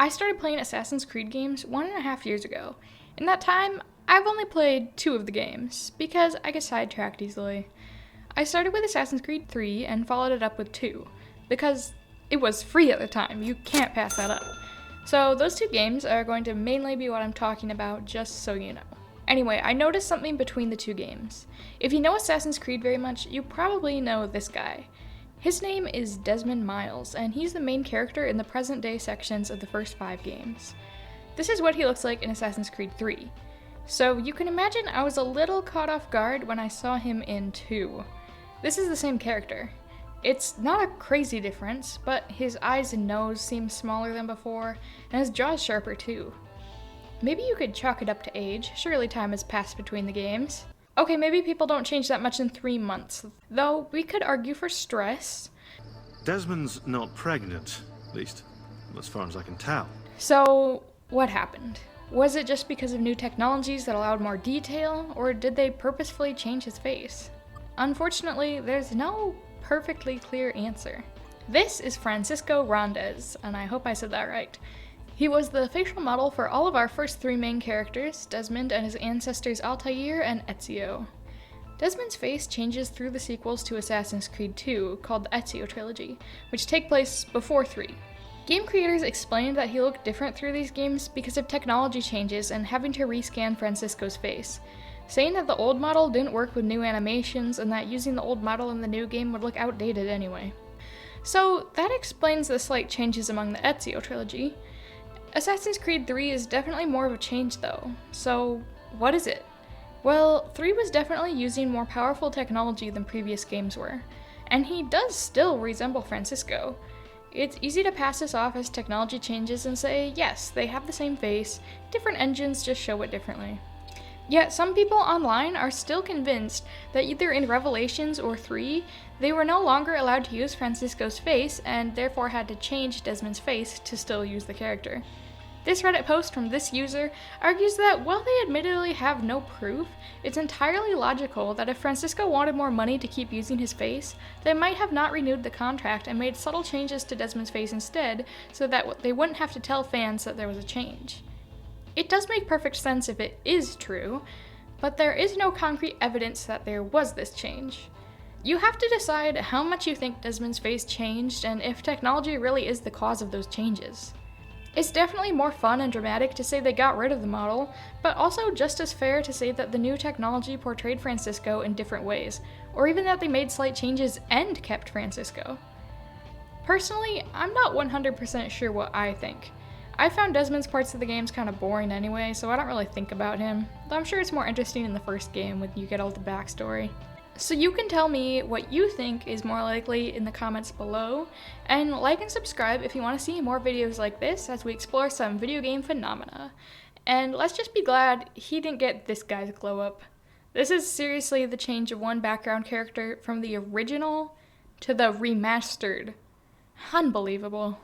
I started playing Assassin's Creed games 1.5 years ago. In that time, I've only played 2 of the games, because I get sidetracked easily. I started with Assassin's Creed 3 and followed it up with 2, because it was free at the time, you can't pass that up. So those 2 games are going to mainly be what I'm talking about, just so you know. Anyway, I noticed something between the 2 games. If you know Assassin's Creed very much, you probably know this guy. His name is Desmond Miles, and he's the main character in the present-day sections of the first 5 games. This is what he looks like in Assassin's Creed 3. So you can imagine I was a little caught off guard when I saw him in 2. This is the same character. It's not a crazy difference, but his eyes and nose seem smaller than before, and his jaw's sharper too. Maybe you could chalk it up to age, surely time has passed between the games. Okay, maybe people don't change that much in 3 months, though we could argue for stress. Desmond's not pregnant, at least as far as I can tell. So, what happened? Was it just because of new technologies that allowed more detail, or did they purposefully change his face? Unfortunately, there's no perfectly clear answer. This is Francisco Rondez, and I hope I said that right. He was the facial model for all of our first 3 main characters, Desmond and his ancestors Altair and Ezio. Desmond's face changes through the sequels to Assassin's Creed 2, called the Ezio trilogy, which take place before 3. Game creators explained that he looked different through these games because of technology changes and having to rescan Francisco's face, saying that the old model didn't work with new animations and that using the old model in the new game would look outdated anyway. So that explains the slight changes among the Ezio trilogy. Assassin's Creed 3 is definitely more of a change though, so what is it? Well, 3 was definitely using more powerful technology than previous games were, and he does still resemble Francisco. It's easy to pass this off as technology changes and say, yes, they have the same face, different engines just show it differently. Yet some people online are still convinced that either in Revelations or 3, they were no longer allowed to use Francisco's face and therefore had to change Desmond's face to still use the character. This Reddit post from this user argues that while they admittedly have no proof, it's entirely logical that if Francisco wanted more money to keep using his face, they might have not renewed the contract and made subtle changes to Desmond's face instead so that they wouldn't have to tell fans that there was a change. It does make perfect sense if it is true, but there is no concrete evidence that there was this change. You have to decide how much you think Desmond's face changed and if technology really is the cause of those changes. It's definitely more fun and dramatic to say they got rid of the model, but also just as fair to say that the new technology portrayed Francisco in different ways, or even that they made slight changes and kept Francisco. Personally, I'm not 100% sure what I think. I found Desmond's parts of the games kind of boring anyway, so I don't really think about him, though I'm sure it's more interesting in the first game when you get all the backstory. So you can tell me what you think is more likely in the comments below, and like and subscribe if you want to see more videos like this as we explore some video game phenomena. And let's just be glad he didn't get this guy's glow up. This is seriously the change of one background character from the original to the remastered. Unbelievable.